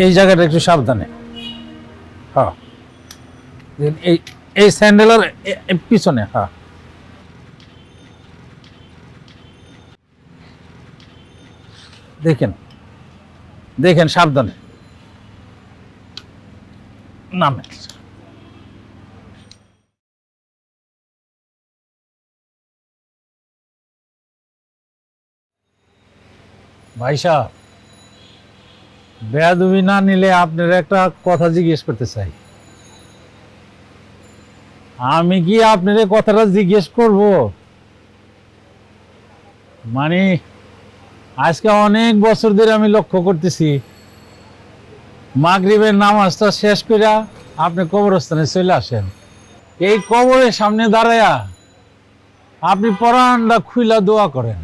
এই জায়গাটা একটু সাবধানে। হ্যাঁ, এই এই স্যান্ডেলের পিছনে। হ্যাঁ, দেখেন দেখেন, সাবধানে নামেন। ভাই সাহেব, বেয়াদবি না নিলে আপনার একটা কথা জিজ্ঞেস করতে চাই। আমি কি আপনার এই কথাটা জিজ্ঞেস করব? মানে আজকে অনেক বছর ধরে আমি লক্ষ্য করতেছি, মাগরিবের নামাজটা শেষ কইরা আপনি কবরস্থানে চলে আসেন। এই কবরের সামনে দাঁড়ায়া আপনি পরানটা খুইলা দোয়া করেন।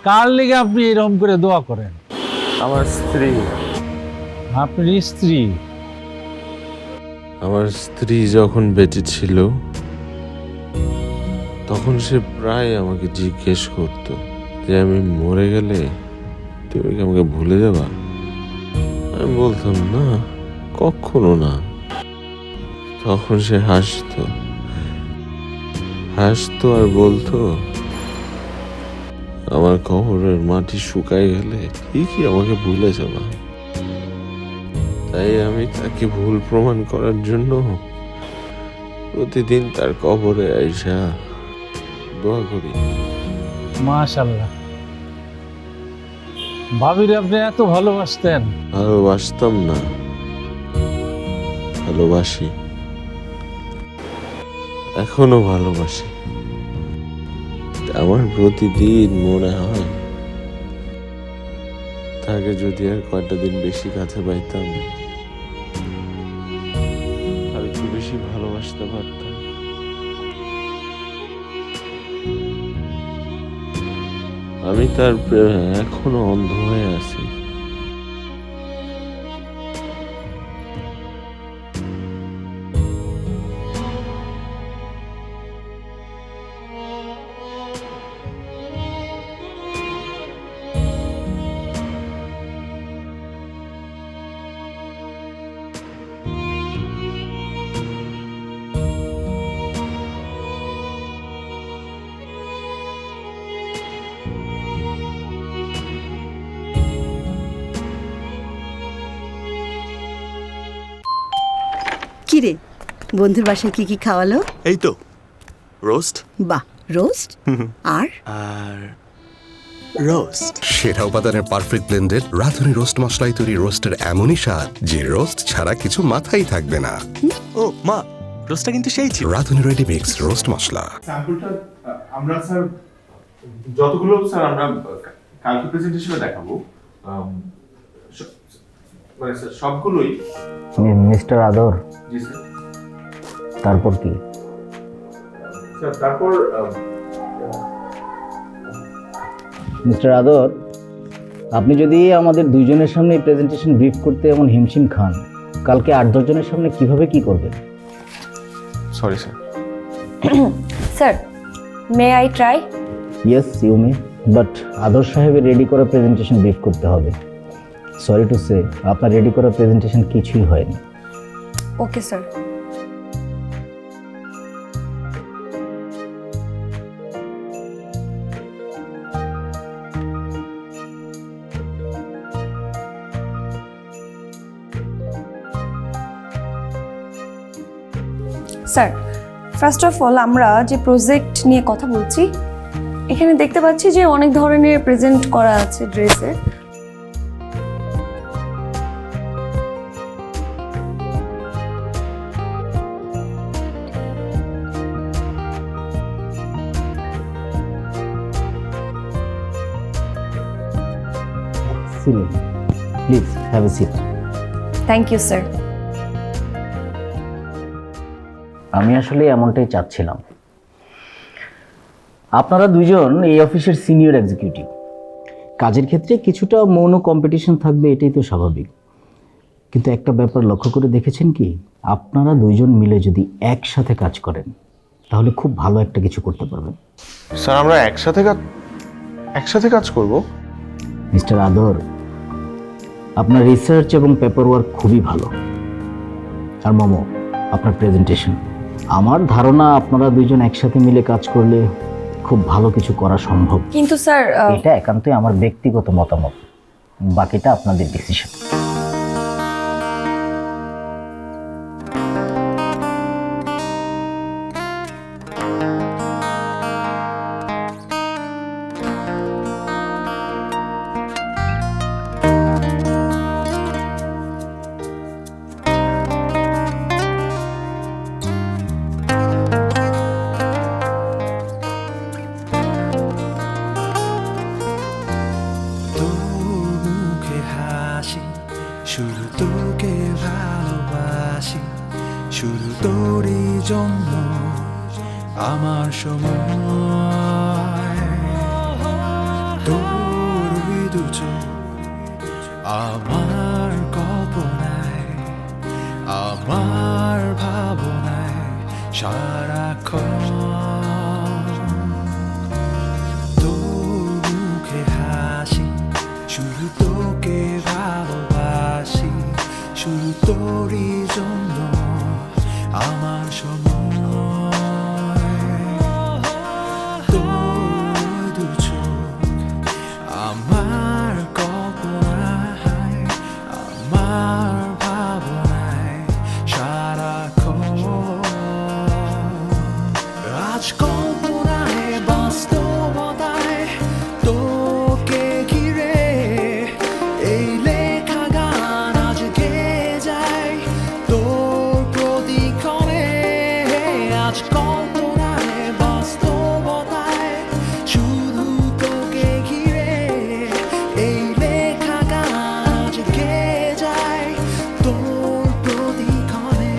কার লিগে আপনি এরকম করে দোয়া করেন? আমার স্ত্রী। আপনার স্ত্রী? আমার স্ত্রী যখন বেঁচে ছিল তখন সে প্রায় আমাকে জিজ্ঞেস করতো যে আমি মরে গেলে তুমি কি আমাকে ভুলে যাবা? আমি বলতাম না, কখনো না। তখন সে হাসতো আর বলতো আমার কবরের মাটি শুকায় গেলে ঠিকই আমাকে ভুলে যাবা। তাই আমি তাকে ভুল প্রমাণ করার জন্য প্রতিদিন তার কবরে আইসা দোয়া করি। মাশাআল্লাহ, ভাবির আপনি এত ভালোবাসতেন? ভালোবাসতাম না, ভালোবাসি, এখনো ভালোবাসি। আমার প্রতিদিন মনে হয় তাকে যদি আর কয়টা দিন বেশি কাছে পাইতাম আর একটু বেশি ভালোবাসতে পারতাম। আমি তার প্রেমে এখনো অন্ধ হয়ে আছি। কিরে, বন্ধুর বাসায় কি কি খাওয়ালো? এই তো রোস্ট। বাহ, রোস্ট আর আর রোস্ট। সেরা উপাদানের পারফেক্ট ব্লেন্ডেড রাঁধুনি রোস্ট মশলায় তৈরি রোস্টের এমনই স্বাদ যে রোস্ট ছাড়া কিছু মাথায় থাকবে না। ও মা, রোস্টটা কিন্তু সেই ছিল। রাঁধুনি রেডি মিক্স রোস্ট মশলা। স্যাম্পলটা আমরা স্যার যতগুলো স্যার আমরা কালকে প্রেজেন্টেশনে দেখাবো, মানে স্যার সবগুলোই। মিস্টার আদর, জি স্যার। তারপর কি? স্যার তারপর মিস্টার আদর, আপনি যদি আমাদের দুইজনের সামনে প্রেজেন্টেশন ব্রিফ করতে এমন হিমশিম খান, কালকে 8-10 জনের সামনে কিভাবে কি করবেন? Sorry sir. Sir, may I try? Yes you may, but আদর সাহেবের রেডি করা প্রেজেন্টেশন ব্রিফ করতে হবে। সরি টু সে, আপনার রেডি করা প্রেজেন্টেশন কিছুই হয়নি। Okay sir. Sir, first of all আমরা যে প্রজেক্ট নিয়ে কথা বলছি, এখানে দেখতে পাচ্ছি যে অনেক ধরনের প্রেজেন্ট করা আছে ড্রেসে। Please have a seat. Thank you sir. আমি আসলে এমনটাই চাচ্ছিলাম। আপনারা দুইজন এই অফিসের সিনিয়র এক্সিকিউটিভ, কাজের ক্ষেত্রে কিছুটা মৌন কম্পিটিশন থাকবে, এটাই তো স্বাভাবিক। কিন্তু একটা ব্যাপার লক্ষ্য করে দেখেছেন কি, আপনারা দুইজন মিলে যদি একসাথে কাজ করেন তাহলে খুব ভালো একটা কিছু করতে পারবেন। স্যার আমরা একসাথে কাজ করব? মিস্টার আদর, আপনার রিসার্চ এবং পেপার ওয়ার্ক খুবই ভালো। আর মোমো, আপনার প্রেজেন্টেশন, আমার ধারণা আপনারা দুইজন একসাথে মিলে কাজ করলে খুব ভালো কিছু করা সম্ভব। কিন্তু স্যার এটা একান্তই আমার ব্যক্তিগত মতামত, বাকিটা আপনাদের ডিসিশন। মুখে হাসি, শুধু তোকে ভালোবাসি, শুধু তোরই জন্য আমার সময়। তোরই দু চোখ আমার কল্পনায়, আমার ভাবনায় সারাক্ষণ। তোর মুখে হাসি, শুধু তোকে ভালোবাসি, শুধু তোরই জন্য আমার সময়। তোর দু চোখ আমার কল্পনায়, আমার ভাবনায় সারাক্ষণ। আজ কল্পনায় বাস্তবতায় তোকে ঘিরে এই লেখা গান আজ গেয়ে যায় তোর প্রতিক্ষণে। আজ কল্পনায় বাস্তবতায় শুধু তোকে ঘিরে এই লেখা গান আজ গেয়ে যায় তোর প্রতিক্ষণে।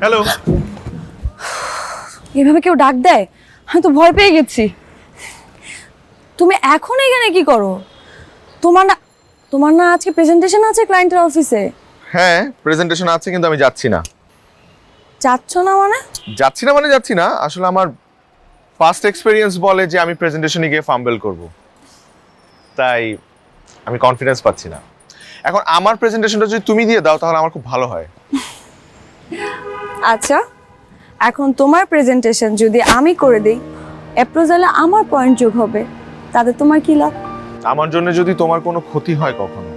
হ্যালো। এভাবে কেউ ডাক দেয়? আমি তো ভয় পেয়ে গেছি। তুমি এখন এখানে কি করো? তোমার না আজকে প্রেজেন্টেশন আছে ক্লায়েন্টের অফিসে? হ্যাঁ, প্রেজেন্টেশন আছে, কিন্তু আমি যাচ্ছি না। যাচ্ছ না মানে? যাচ্ছি না, আসলে আমার ফার্স্ট এক্সপেরিয়েন্স বলে যে আমি প্রেজেন্টেশনে গিয়ে ফাম্বল করব, তাই আমি কনফিডেন্স পাচ্ছি না। এখন আমার প্রেজেন্টেশনটা যদি তুমি দিয়ে দাও তাহলে আমার খুব ভালো হয়। আচ্ছা, এখন তোমার প্রেজেন্টেশন যদি আমি করে দিই, অ্যাপ্রোজালে আমার পয়েন্ট যোগ হবে, তাতে তোমার কি লাভ? আমার জন্য যদি তোমার কোনো ক্ষতি হয় কখনো,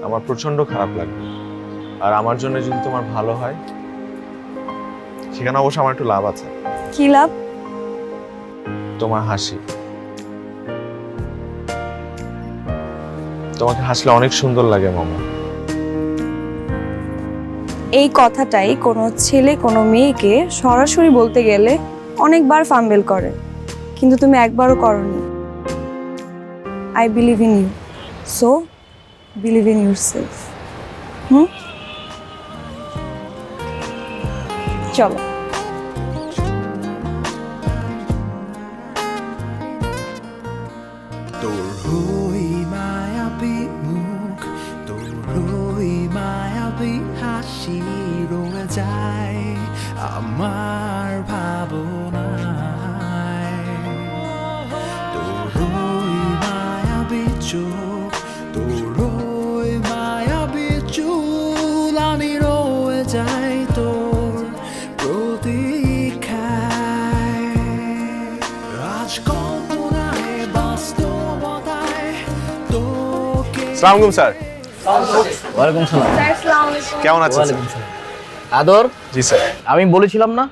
আমার প্রচন্ড খারাপ লাগবে। আর আমার জন্য যদি তোমার ভালো হয়, সেখানে অবশ্য আমার একটু লাভ আছে। কি লাভ? তোমার হাসি। তোমাকে হাসলে অনেক সুন্দর লাগে মামা। এই কথাটাই কোনো ছেলে কোনো মেয়েকে সরাসরি বলতে গেলে অনেকবার ফাম্বেল করে, কিন্তু তুমি একবারও করনি। I believe in you, so believe in yourself. চলো। তোর হই মায়াবী মুখ, তোর হই মায়াবী হাসি রয়ে যায় আমার ভাবনায়। তোর হই মায়াবী চোখ, তোর হই মায়াবী চুল, আমি রয়ে যাই তোর প্রতীক্ষায়। আজ কল্পনায় বাস্তবতায় তোকে। আসসালামু আলাইকুম স্যার। ওয়ালাইকুম সালাম। কেমন আছেন স্যার? আদর, জি স্যার। আমি বলেছিলাম না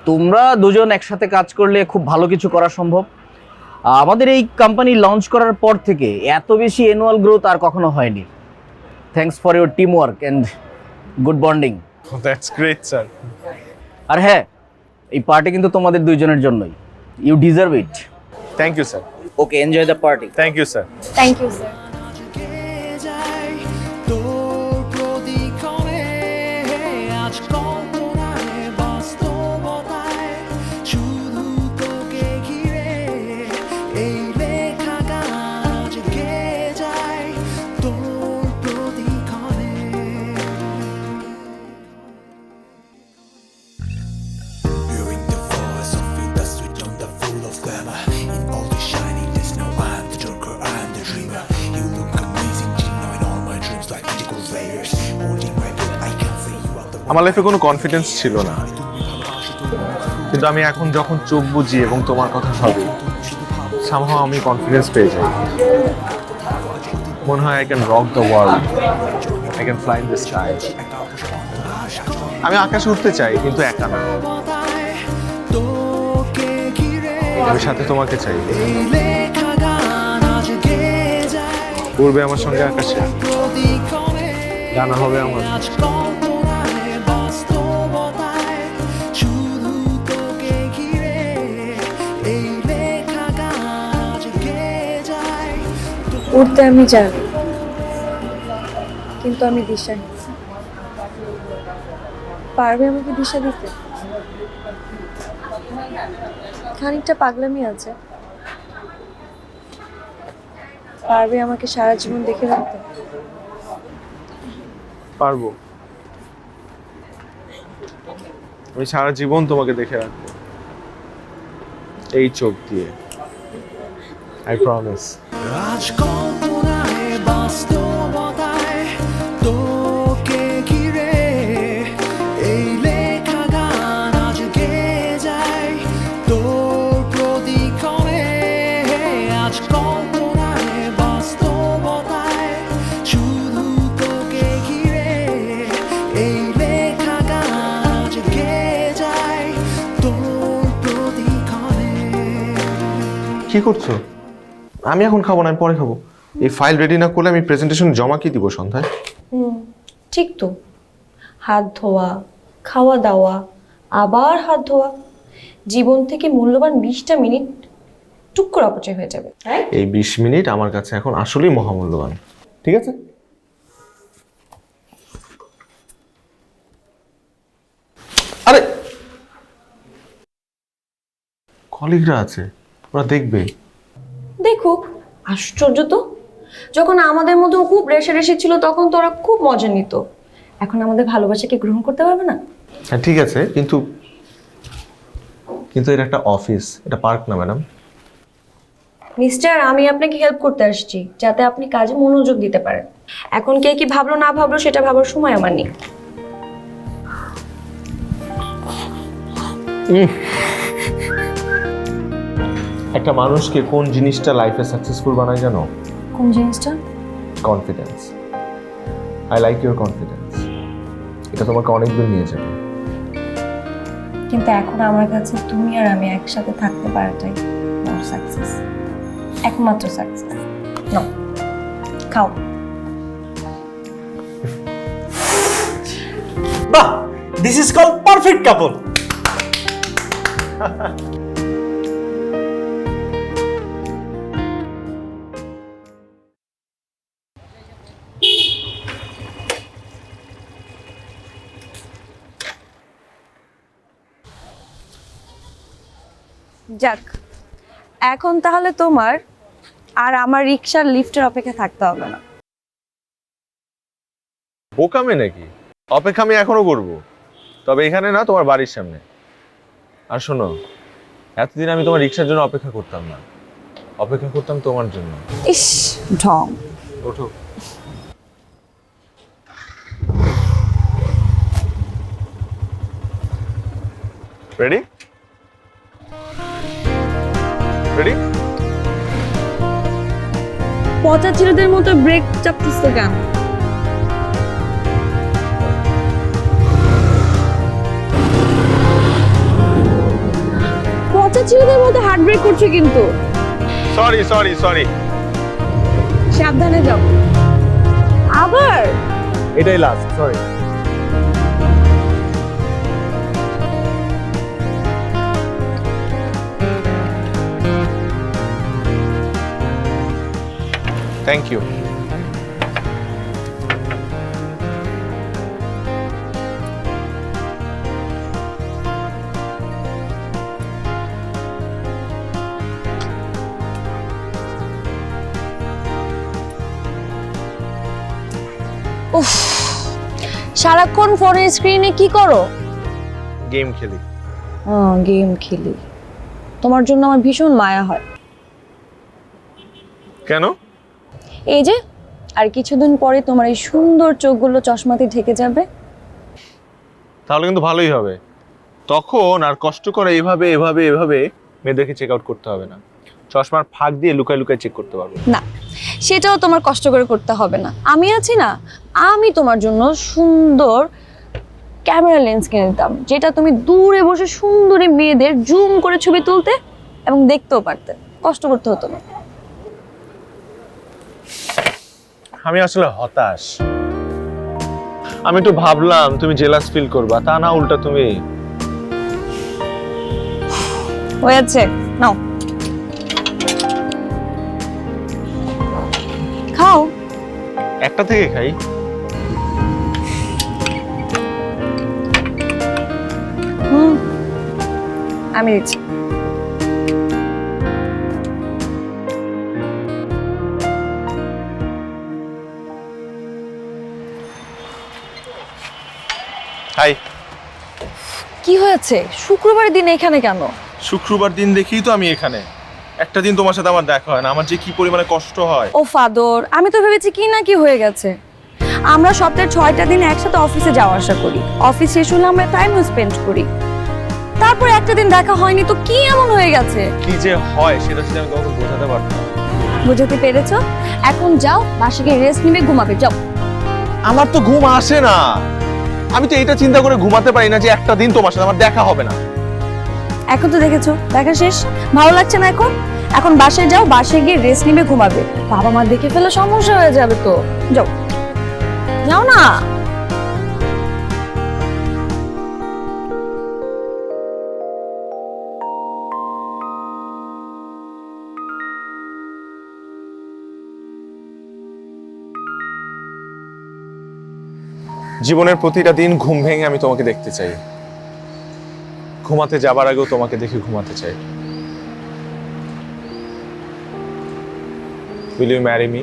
তোমরা দুজন একসাথে কাজ করলে খুব ভালো কিছু করা সম্ভব। আমাদের এই কোম্পানি লঞ্চ করার পর থেকে এত বেশি অ্যানুয়াল গ্রোথ আর কখনো হয়নি। Thanks for your team work and good bonding. That's great sir. আর হ্যাঁ, এই পার্টি কিন্তু তোমাদের দুইজনের জন্যই। You deserve it. Thank you sir. Okay, enjoy the party. Thank you sir. Thank you sir. গেয়ে যায় তোর প্রতিক্ষণে। আজ কল্পনায় বাস্তবতায় শুধু তোকে ঘিরে এই লেখা গান আজ গেয়ে যায় তোর প্রতিক্ষণে। আমার লাইফে কোনো কনফিডেন্স ছিল না, কিন্তু আমি এখন যখন চোখ বুঝি এবং তোমার কথা ভাবি, somehow আমি কনফিডেন্স পেয়ে যাই। মনে হয় I can rock the world, I can fly in the sky। আমি আকাশে উঠতে চাই, কিন্তু একা না, তোকে ঘিরে আমি সাথে তোমাকে চাই। এই লেখা গান আজ গেয়ে যায় উড়বে আমার সঙ্গে আকাশে, প্রতিক্ষণে গানা হবে আমার। আজ কল্পনায় বাস্তবতায় শুধু তোকে ঘিরে এই লেখা গান আজ গেয়ে যায়। উঠতে আমি জানি, কিন্তু আমি দিশাহীন। পারবে আমাকে দিশা দিতে? খানিকটা পাগলামি আছে। পারবে আমাকে সারা জীবন দেখে রাখতে? পারবো, আমি সারা জীবন তোমাকে দেখে রাখবো এই চোখ দিয়ে, আই প্রমিস। আজ কল্পনায় বাস্তবতায় তোকে ঘিরে এই লেখা গান আজ গেয়ে যায় তোর প্রতিক্ষণে। আজ কল্পনায় বাস্তবতায় শুধু তোকে ঘিরে এই লেখা গান আজ গেয়ে যায় তোর প্রতিক্ষণে। কি করছো? আমি এখন খাবো না, আমি পরে খাবো। এই ফাইল রেডি না করলে আমি প্রেজেন্টেশন জমা কি দিব সন্ধ্যায়? ঠিক তো, হাত ধোয়া, খাওয়া দাওয়া, আবার হাত ধোয়া, জীবন থেকে মূল্যবান 20টা মিনিট টুক করে অপচয় হয়ে যাবে। এই 20 মিনিট আমার কাছে এখন আসলেই মহামূল্যবান। ঠিক আছে, আরে কলিগরা আছে, ওরা দেখবে। দেখুক, আশ্চর্য তো। যখন আমাদের মধ্যে খুব রেষারেষি ছিল তখন তো ওরা খুব মজা নিত, এখন আমাদের ভালোবাসাকে গ্রহণ করতে পারবে না? হ্যাঁ ঠিক আছে, কিন্তু কিন্তু এটা একটা অফিস, এটা পার্ক না ম্যাডাম। মিস্টার, আমি আপনাকে হেল্প করতে আসছি যাতে আপনি কাজে মনোযোগ দিতে পারেন। এখন কে কি ভাবলো না ভাবলো সেটা ভাবার সময় আমার নেই। একটা মানুষকে কোন জিনিসটা লাইফে সাকসেসফুল বানায় জানো? কোন জিনিসটা? Confidence. I like your confidence, এটা তোমাকে অনেক দূর নিয়ে যাবে। কিন্তু এখন আমার কাছে তুমি আর আমি একসাথে থাকতে পারাটাই আমার সাকসেস, একমাত্র সাকসেস। নাও খাও। বাহ, this is call perfect couple. যাক, এখন তাহলে তোমার আর আমার রিক্সার লিফটের অপেক্ষা থাকতে হবে না। বোকামে নাকি? অপেক্ষা আমি এখনো করবো, তবে এখানে না, তোমার বাড়ির সামনে। আর শোনো, এতদিন আমি তোমার রিক্সার জন্য অপেক্ষা করতাম না, অপেক্ষা করতাম তোমার জন্য। ইস, ঢং। ওঠো। Ready ready? পচা ছেলেদের মতো ব্রেক চাপতিস তো কেন? পচা ছেলেদের মতো হার্ট ব্রেক করছে কিন্তু। সরি সরি সরি, সাবধানে যাও। আবার এটাই লাস্ট, সরি। Thank you. উফ, সারাক্ষণ ফোনের স্ক্রিনে কি করো? গেম খেলি। গেম খেলি। তোমার জন্য আমার ভীষণ মায়া হয়। কেন? এই যে আর কিছুদিন পরে তোমার এই সুন্দর চোখগুলো চশমাতে ঢেকে যাবে, তাহলে কিন্তু ভালোই হবে। তখন আর কষ্ট করে এভাবে এভাবে এভাবে মেয়েদেরকে চেক আউট করতে হবে না, চশমার ফাঁক দিয়ে লুকায় লুকায় চেক করতে পারবো। না, সেটাও তোমার কষ্ট করে করতে হবে না, আমি আছি না। আমি তোমার জন্য সুন্দর ক্যামেরা লেন্স কিনে দিতাম, যেটা তুমি দূরে বসে সুন্দরী মেয়েদের জুম করে ছবি তুলতে এবং দেখতেও পারতে, কষ্ট করতে হতো না। আমি আসলে হতাশ। আমি একটু ভাবলাম তুমি জেলাস ফিল করবা, তা না উল্টা তুমি। হয়েছে, নাও খাও। একটা থেকে খাই। আমি দিচ্ছি। হাই। কি হয়েছে? শুক্রবারের দিন এখানে কেন? শুক্রবার দিন দেখেই তো আমি এখানে। একটা দিন তোমার সাথে আমার দেখা হয় না, আমার যে কি পরিমাণে কষ্ট হয়। ও ফাদর, আমি তো ভেবেছি কি না কি হয়ে গেছে। আমরা সপ্তাহে 6টা দিন একসাথে অফিসে যাওয়া আসা করি, অফিস শেষ হলে আমরা টাইম স্পেন্ড করি, তারপর একটা দিন দেখা হয়নি তো কি এমন হয়ে গেছে? কি যে হয় সেটা যদি আমি তোমাকে বোঝাতে পারতাম। বুঝাতে পেরেছো? এখন যাও, বাসায় গিয়ে রেস্ট নিবে, ঘুমাবে, যাও। আমার তো ঘুম আসে না। আমি তো এটা চিন্তা করে ঘুমাতে পারি না যে একটা দিন তোমার সাথে আমার দেখা হবে না। এখন তো দেখেছো, দেখা শেষ, ভালো লাগছে না এখন? এখন বাসায় যাও, বাসায় গিয়ে রেস্ট নিবে, ঘুমাবে। বাবা মা দেখে ফেলে সমস্যা হয়ে যাবে তো, যাও যাও না। জীবনের প্রতিটা দিন ঘুম ভেঙে আমি তোমাকে দেখতে চাই, ঘুমাতে যাবার আগেও তোমাকে দেখে ঘুমাতে চাই। Will you marry me?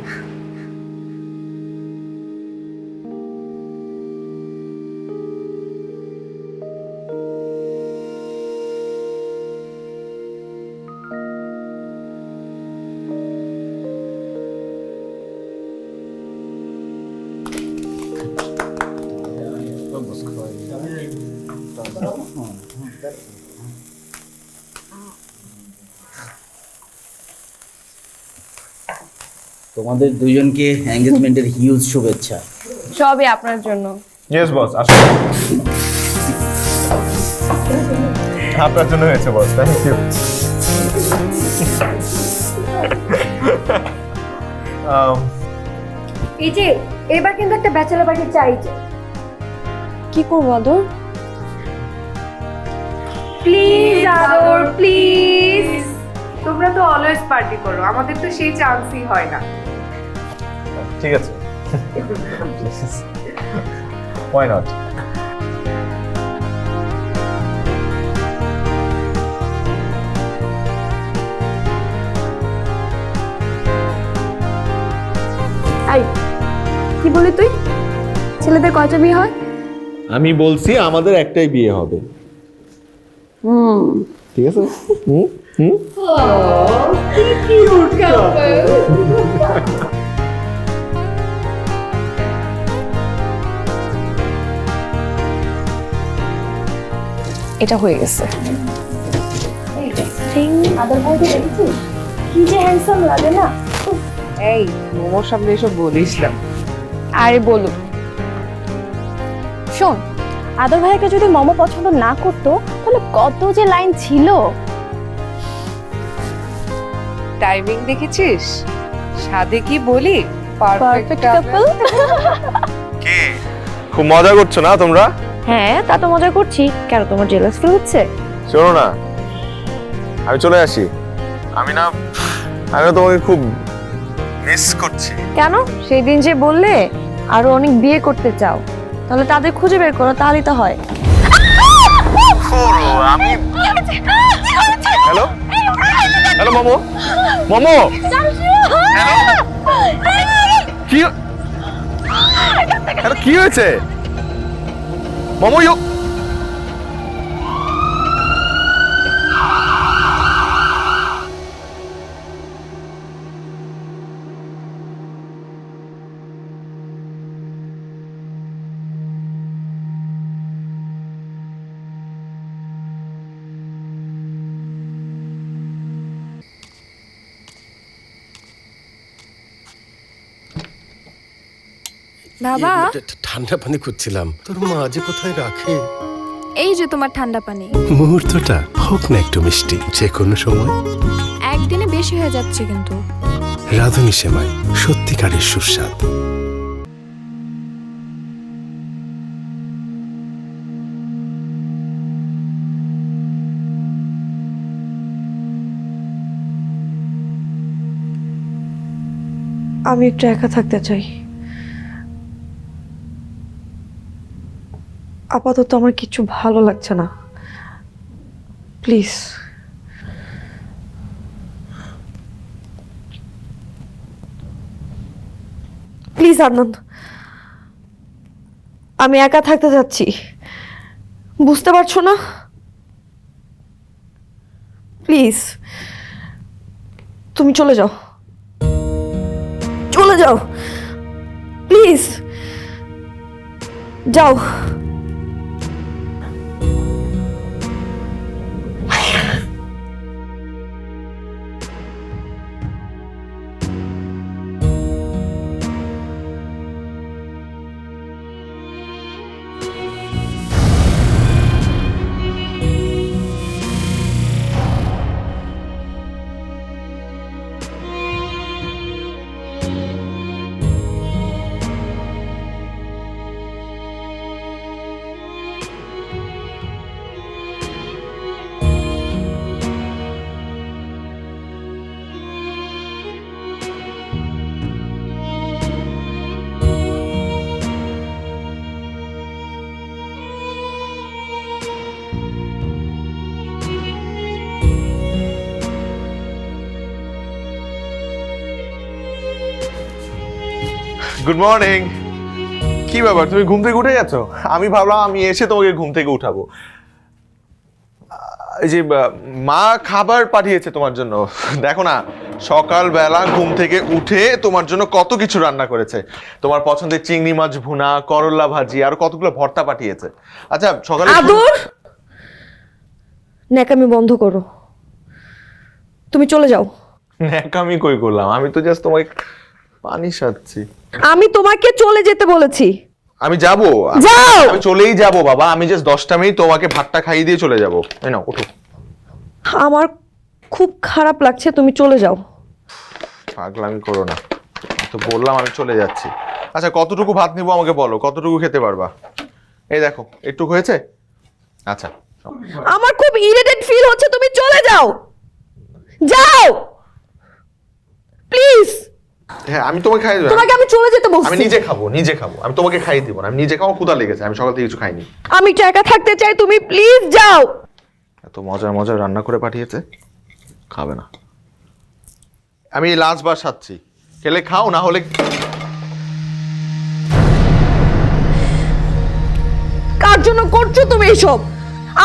তোমাদের দুইজনকে এঙ্গেজমেন্টের হিউজ শুভেচ্ছা। সবই আপনার জন্য। Yes boss, আসুন। আপনার জন্য হয়েছে বস, থ্যাংক ইউ। এই যে এবার কিন্তু একটা ব্যাচেলর পার্টি চাই। কি করবো আদর? প্লিজ আদর প্লিজ, তোমরা তো অলওয়েজ পার্টি করো, আমাদের তো সেই চান্সই হয় না। ঠিক আছে, why not? আই, কি বলি তুই? ছেলেদের কয়টা বিয়ে হয়? আমি বলছি আমাদের একটাই বিয়ে হবে। ঠিক আছে। এটা হয়ে গেছে। আদর ভাইকে দেখেছিস? কি যে হ্যান্ডসাম লাগে না? এই মোমোর সামনে এসব বলিস না। আরে বলুক। শোন, আদর ভাইকে যদি মোমো পছন্দ না করতো তাহলে কত যে লাইন ছিল। টাইমিং দেখেছিস? সাদে কি বলি, পারফেক্ট কাপল। কি খুব মজা করছো না তোমরা? হ্যাঁ, তা তো মজা করছি। কেন, তোমার জেলাস ফিল হচ্ছে? শোনো না, আমি চলে আসি। আমি না তোমাকে খুব মিস করছি। কেন? সেই দিন যে বললে আরো অনেক বিয়ে করতে চাও, তাহলে তাদের খুঁজে বের করো, তাহলেই তো হয়। আমি হ্যালো হ্যালো মোমো মোমো কি হ্যালো কি হয়েছে মোমো? বাবা ঠান্ডা পানি খুঁজছিলাম, তোর মা যে কোথায় রাখে। এই যে তোমার ঠান্ডা পানি। মুহূর্তটা হোক না একটু মিষ্টি, যে কোনো সময়। একদিনে বেশি হয়ে যাচ্ছে কিন্তু। রাধুনী সেমাই, সত্যিকারের সুস্বাদ। আমি একটু একা থাকতে চাই। আপাতত আমার কিছু ভালো লাগছে না, প্লিজ। প্লিজ আনন্দ, আমি একা থাকতে যাচ্ছি, বুঝতে পারছো না? প্লিজ তুমি চলে যাও, চলে যাও, প্লিজ যাও। Good morning. কি ব্যাপার, তুমি ঘুম থেকে উঠে গেছো? আমি ভাবলাম আমি এসে তোমাকে ঘুম থেকে উঠাবো। এই যে মা খাবার পাঠিয়েছে তোমার জন্য, দেখো না সকালবেলা ঘুম থেকে উঠে তোমার জন্য কত কিছু রান্না করেছে। তোমার পছন্দের চিংড়ি মাছ ভুনা, করলা ভাজি, আর কতগুলো ভর্তা পাঠিয়েছে। আচ্ছা সকালে আদর, ন্যাকামি বন্ধ করো, তুমি চলে যাও। ন্যাকামি কই করলাম, আমি তো জাস্ট তোমাকে পানি সাচ্ছি। আমি তোমাকে চলে যেতে বলেছি। আমি যাব, যাও। আমি চলেই যাব বাবা, আমি জাস্ট 10টা মিনিট তোমাকে ভাতটা খাইয়ে দিয়ে চলে যাব। এই নাও ওঠো। আমার খুব খারাপ লাগছে, তুমি চলে যাও। পাগলামি করো না, তো বললাম আমি চলে যাচ্ছি। আচ্ছা কতটুকু ভাত নিবো আমাকে বলো, কতটুকু খেতে পারবা? এই দেখো একটুকু হয়েছে। আচ্ছা আমার খুব ইরিটেট ফিল হচ্ছে, তুমি চলে যাও, যাও প্লিজ। হ্যাঁ আমি তোমাকে খাইয়ে দেবো। তোমাকে আমি চলে যেতে বলছি। আমি নিজে খাবো, নিজে খাবো, আমি তোমাকে খাইয়ে দিব না। আমি নিজে খাবো, ক্ষুধা লেগেছে, আমি সকাল থেকে কিছু খাইনি। আমি একটু একা থাকতে চাই, তুমি প্লিজ যাও। এত মজার মজার রান্না করে পাঠিয়েছে, খাবে না। আমি লাস্ট বার সাচ্ছি, খেলে খাও, না হলে কার জন্য করছো তুমি এসব?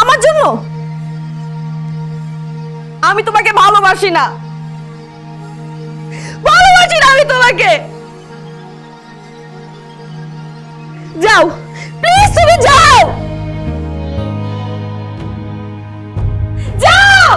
আমার জন্য? আমি তোমাকে ভালোবাসি না, ভালোবাসি না আমি তোমাকে। যাও প্লিজ, তুমি যাও, যাও।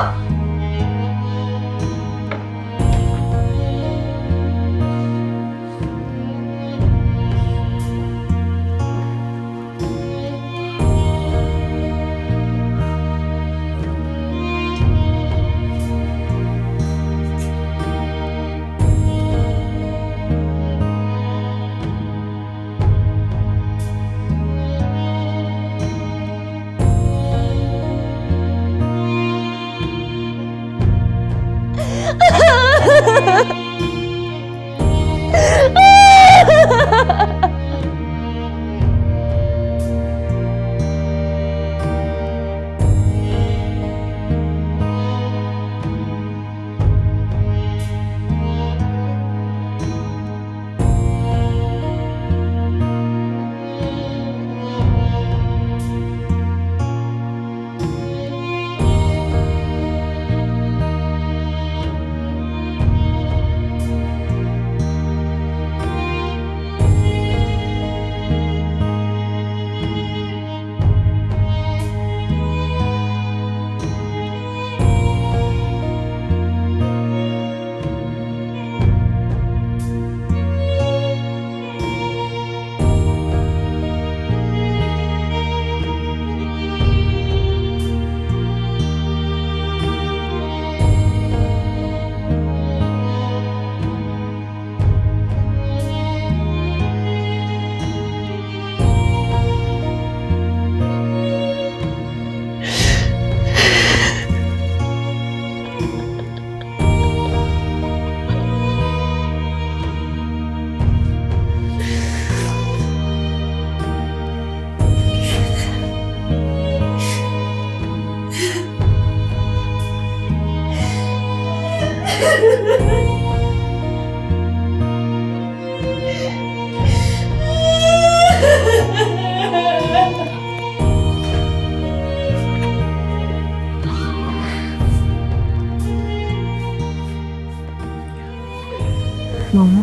মোমো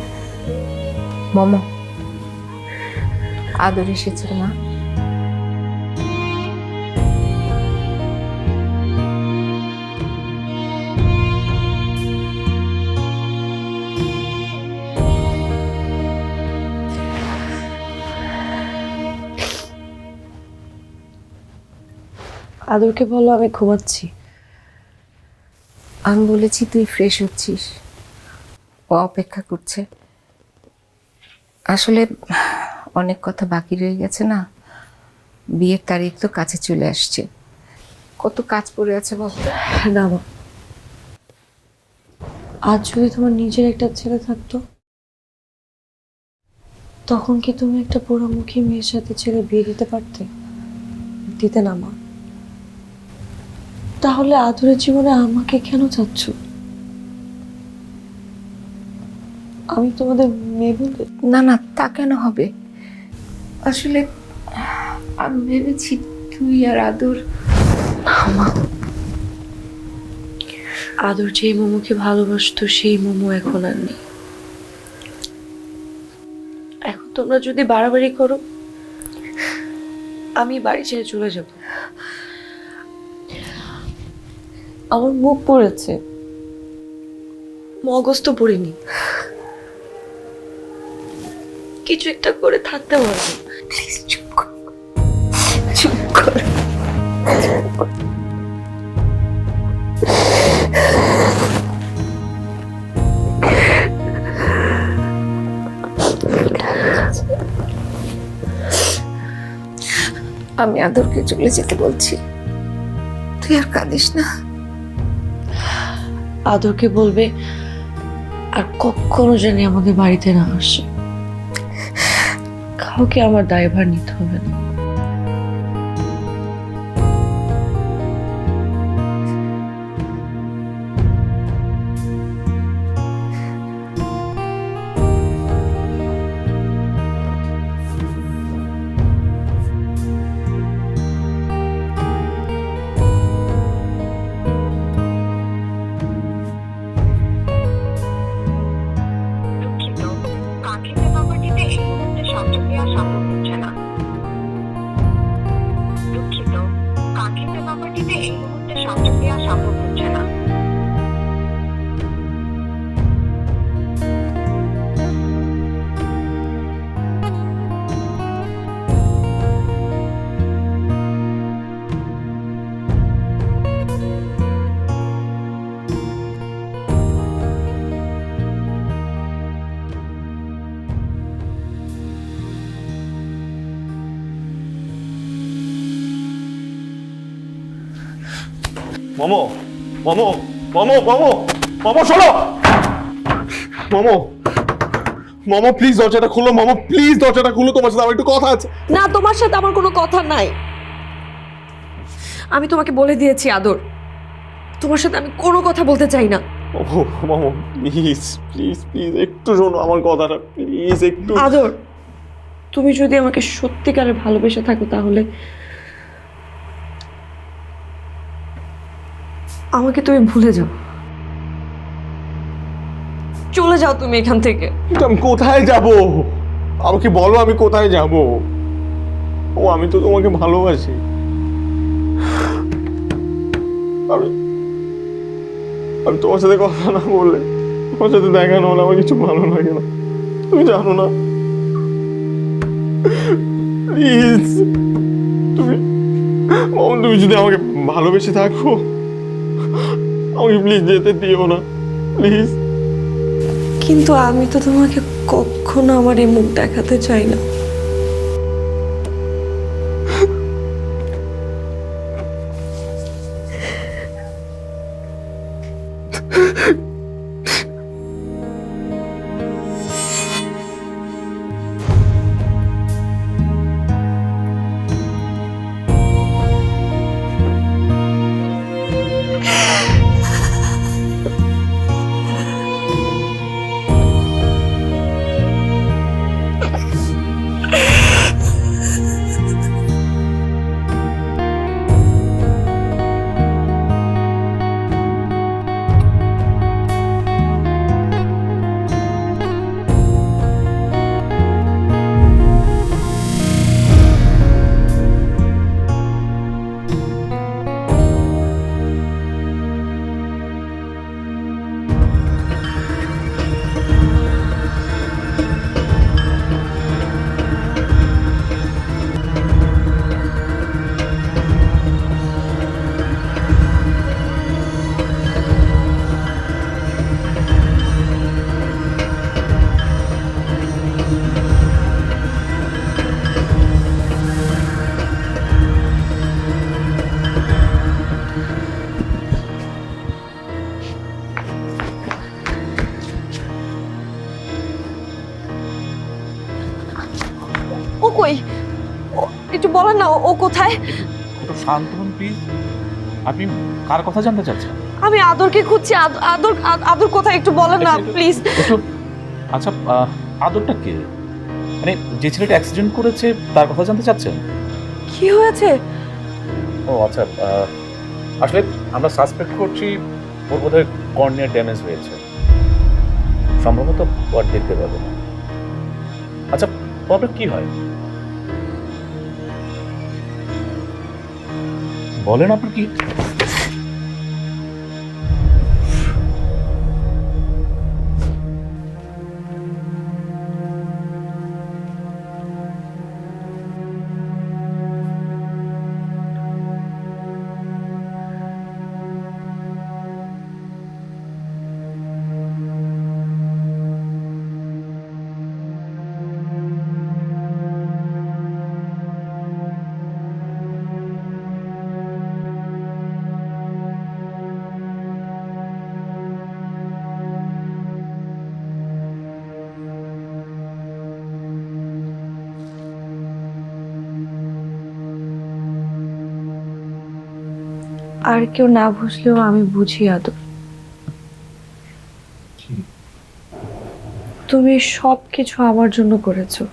মোমো আদর এসেছিল মা। আদরকে বলো আমি ঘুমাচ্ছি। আমি বলেছি তুই ফ্রেশ হচ্ছিস, ও অপেক্ষা করছে। আসলে অনেক কথা বাকি রয়ে গেছে না, বিয়ের তারিখ তো কাছে চলে আসছে, কত কাজ পড়ে আছে বলতো। না মা, আজ যদি তোমার নিজের একটা ছেলে থাকতো, তখন কি তুমি একটা পোড়ামুখী মেয়ের সাথে ছেলে বিয়ে দিতে পারতে? দিতে না মা। তাহলে আদরের জীবনে আমাকে কেন চাচ্ছ? আমি তোমাদের মেয়ে বলে? না না, তা কেন হবে? আসলে আমি ভেবেছি তুই আর আদর। আদর যেই মোমোকে ভালোবাসতো সেই মোমো এখন আর নেই। এখন তোমরা যদি বাড়াবাড়ি করো, আমি বাড়ি ছেড়ে চলে যাব। আমার মুখ পড়েছে, মগজ তো পড়িনি। কিছু একটা করে থাকতে পারবো। প্লিজ চুপ কর, চুপ কর। আমি আদরকে চলে যেতে বলছি, তুই আর কাঁদিস না। আদরকে বলবে আর কখনো জানি আমাদের বাড়িতে না আসে। কাউকে আমার দায়ভার নিতে হবে না। মোমো মোমো মোমো মোমো মোমো শোনো, মোমো মোমো প্লিজ দরজাটা খুলো, মোমো প্লিজ দরজাটা খুলো, তোমার সাথে আমার একটু কথা আছে। না, তোমার সাথে আমার কোনো কথা নাই। আমি তোমাকে বলে দিয়েছি আদর, তোমার সাথে আমি কোনো কথা বলতে চাই না। Momo momo please please please একটু শোনো আমার কথাটা, প্লিজ একটু। আদর, তুমি যদি আমাকে সত্যিকারে ভালোবেসে থাকো তাহলে আমাকে তুমি ভুলে যাও, চলে যাও তুমি এখান থেকে। আমি কোথায় যাব? আমাকে বলো আমি কোথায় যাব? ও আমি তো তোমাকে ভালোবাসি। আমি আমি তোমার সাথে কথা না বললে, তোমার সাথে দেখা না হলে আমার কিছু ভালো লাগে না, তুমি জানো না। প্লিজ তুমি তুমি যদি আমাকে ভালোবেসে থাকো, আমাকে প্লিজ যেতে দিও না, প্লিজ। কিন্তু আমি তো তোমাকে কখনো আমার এই মুখ দেখাতে চাই না। কই? একটু বলেন না ও কোথায়? একটু শান্ত হন প্লিজ। আপনি কার কথা জানতে চাচ্ছেন? আমি আদরকে খুঁজছি। আদর আদর কোথায় একটু বলেন না প্লিজ। আচ্ছা, আদরটা কে? মানে যে ছেলেটা অ্যাক্সিডেন্ট করেছে তার কথা জানতে চাচ্ছেন? কি হয়েছে? ও আচ্ছা, আসলে আমরা সাসপেক্ট করছি ওর বোধহয় কর্নিয়ার ড্যামেজ হয়েছে, সম্ভবত ওর দেখতে পাবে না। আচ্ছা, প্রবলেম কি হয় বলেন আপনার কি? আর কেউ না বুঝলেও আমি বুঝি আদর। তুমি সবকিছু আমার জন্য করেছো।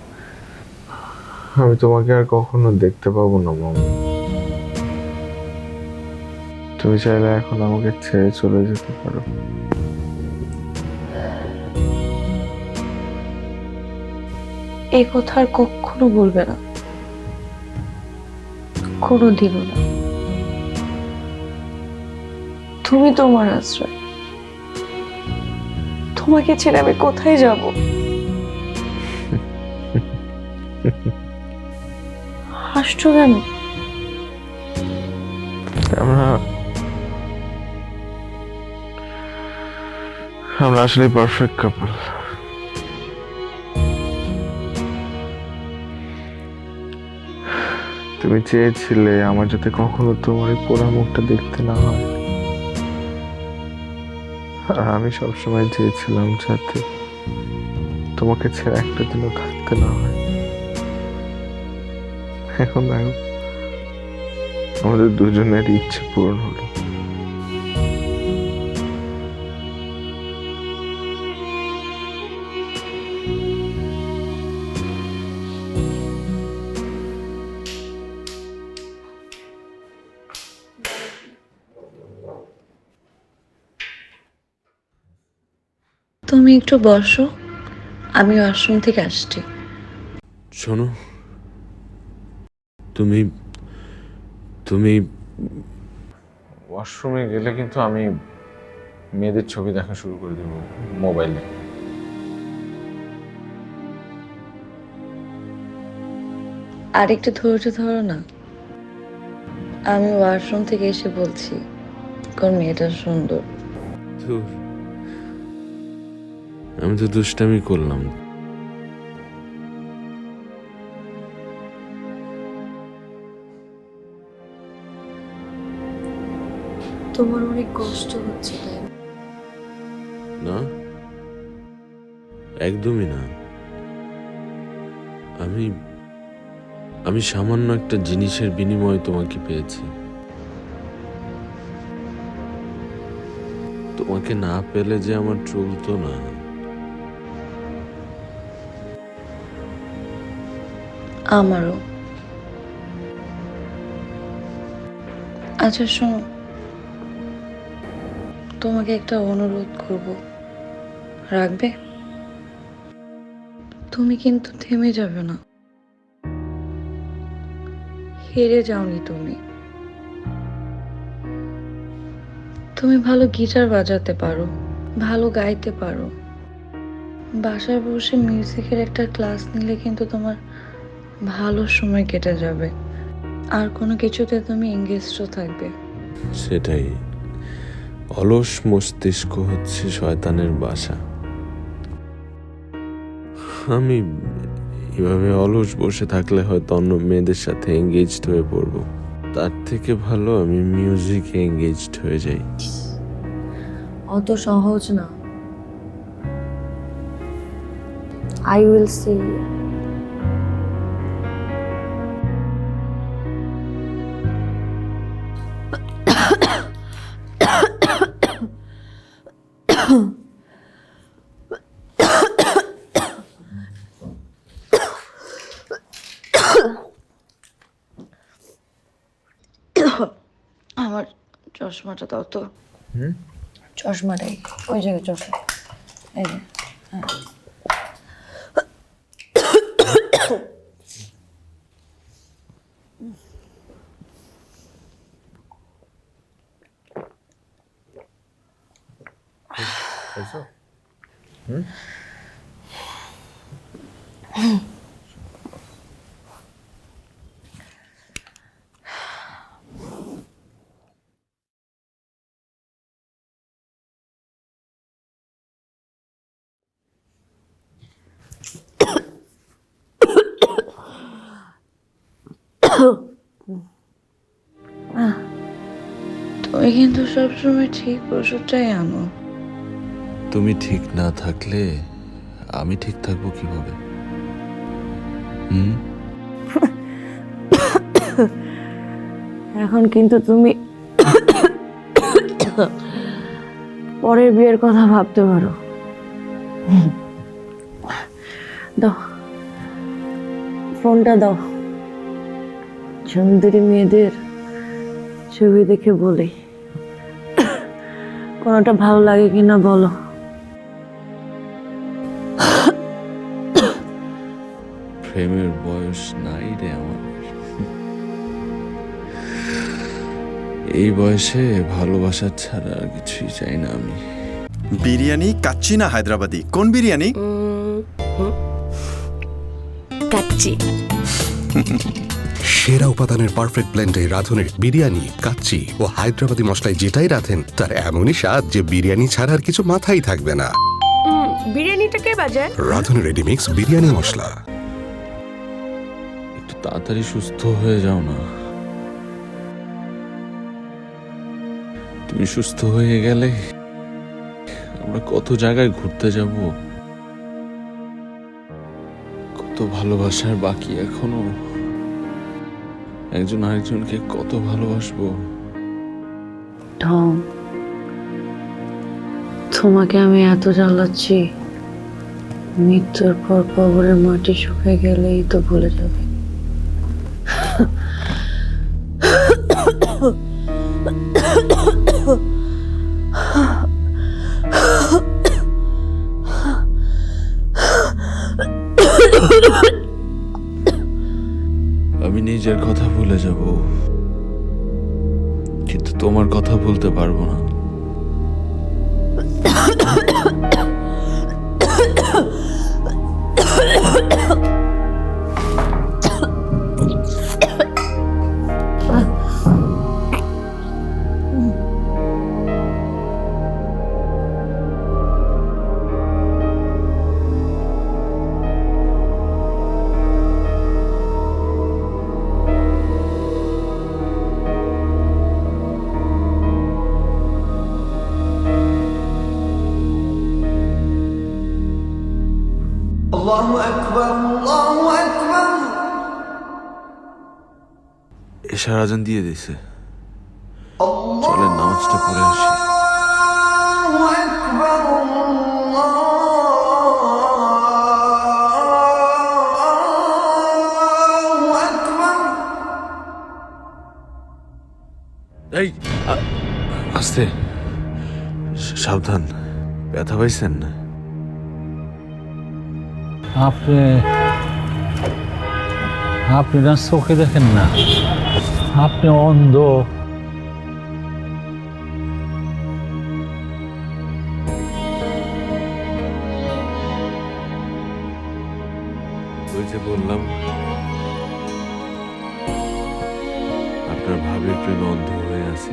আমি তোমাকে আর কখনো দেখতে পাবো না মামা। তুমি চাইলে এখন আমাকে ছেড়ে চলে যেতে পারো। এই কথা আর কখনো বলবে না, কোনোদিনও না। তুমি তোমার আশ্রয়, তোমাকে ছেড়ে আমি কোথায় যাব? হাসছো কেন? আমরা আসলে পারফেক্ট কাপল। তুমি চেয়েছিলে আমার যাতে কখনো তোমার এই পোড়া মুখটা দেখতে না হয়, আর আমি সবসময় চেয়েছিলাম যাতে তোমাকে ছেড়ে একটা দিনও থাকতে না হয়। এখন দেখো আমাদের দুজনের ইচ্ছে পূরণ হলো। তুমি একটু বসো, আমি ওয়াশরুম থেকে আসছি। শোনো, তুমি তুমি ওয়াশরুমে গেলে কিন্তু আমি মেয়েদের ছবি দেখা শুরু করে দেবো মোবাইলে। আর একটু ধৈর্য ধরো না, আমি ওয়াশরুম থেকে এসে বলছি কোন মেয়েটা সুন্দর। ধুর, আমি তো দুষ্টামি করলাম। তোমার অনেক কষ্ট হচ্ছে তাই না, একদমই না। আমি সামান্য একটা জিনিসের বিনিময়ে তোমাকে পেয়েছি। তোমাকে না পেলে যে আমার চলতো না। আমারও। আচ্ছা শোনো, তোমাকে একটা অনুরোধ করব, রাখবে? তুমি কিন্তু থেমে যাবে না, হেরে যাওনি তুমি। তুমি ভালো গিটার বাজাতে পারো, ভালো গাইতে পারো। বাসায় বসে মিউজিকের একটা ক্লাস নিলে কিন্তু তোমার ভালো সময় কেটে যাবে, আর কোনো কিছুতে তুমি এঙ্গেজও থাকবে। সেটাই, অলস মস্তিষ্ক হচ্ছে শয়তানের বাসা। আমি এভাবে অলস বসে থাকলে হয়তো অন্য মেয়েদের সাথে এঙ্গেজড হয়ে পড়বো। তার থেকে ভালো আমি মিউজিকে এঙ্গেজড হয়ে যাই। অত সহজ না। I will see you. চশমাটা দাও তো। চশমাটাই ওই জায়গায় চশমা, এই যে। হ্যাঁ। তুমি কিন্তু সবসময় ঠিক ওষুধটাই আনো। তুমি ঠিক না থাকলে আমি ঠিক থাকবো কিভাবে? এখন কিন্তু তুমি পরের বিয়ের কথা ভাবতে পারো। দাও ফোনটা দাও, সুন্দরী মেয়েদের ছবি দেখে বলি কোনটা ভালো লাগে কিনা বলো। প্রেমের বয়স নাই রে আমার। এই বয়সে ভালোবাসা ছাড়া আর কিছুই চাই না আমি। বিরিয়ানি কাচ্চি না হায়দ্রাবাদি? কোন বিরিয়ানি? কাচ্চি। সেরা উপাদানের পারফেক্ট ব্লেন্ডে রাঁধুনির বিরিয়ানি, কাচ্চি ও হায়দ্রাবাদি মশলায় যেটাই রাঁধেন তার এমনই স্বাদ যে বিরিয়ানি ছাড়া আর কিছু মাথায় থাকবে না। বিরিয়ানিটা কে বাজায়? রাঁধুনি রেডিমিক্স বিরিয়ানি মশলা। একটু তাড়াতাড়ি সুস্থ হয়ে যাও না। তুমি সুস্থ হয়ে গেলে আমরা কত জায়গায় ঘুরতে যাব, কত ভালোবাসার বাকি এখনো। একজন আরেকজনকে কত ভালোবাসবো। টম, তোমাকে আমি এত জ্বালাচ্ছি, মৃত্যুর পর কবরের মাটি শুকিয়ে গেলেই তো ভুলে যাবে। আমি নিজের কথা ভুলে যাব, কিন্তু তোমার কথা ভুলতে পারবো না। এশার আজান দিয়ে দিছে, চলেন নামাজটা পড়ে আসি। এই আস্তে, সাবধান, ব্যথা পাইছেন না? আপনি না চোখে দেখেন না, আপনি অন্ধ। ওই যে বললাম আপনার ভাবির প্রেমে অন্ধ হয়ে আছি।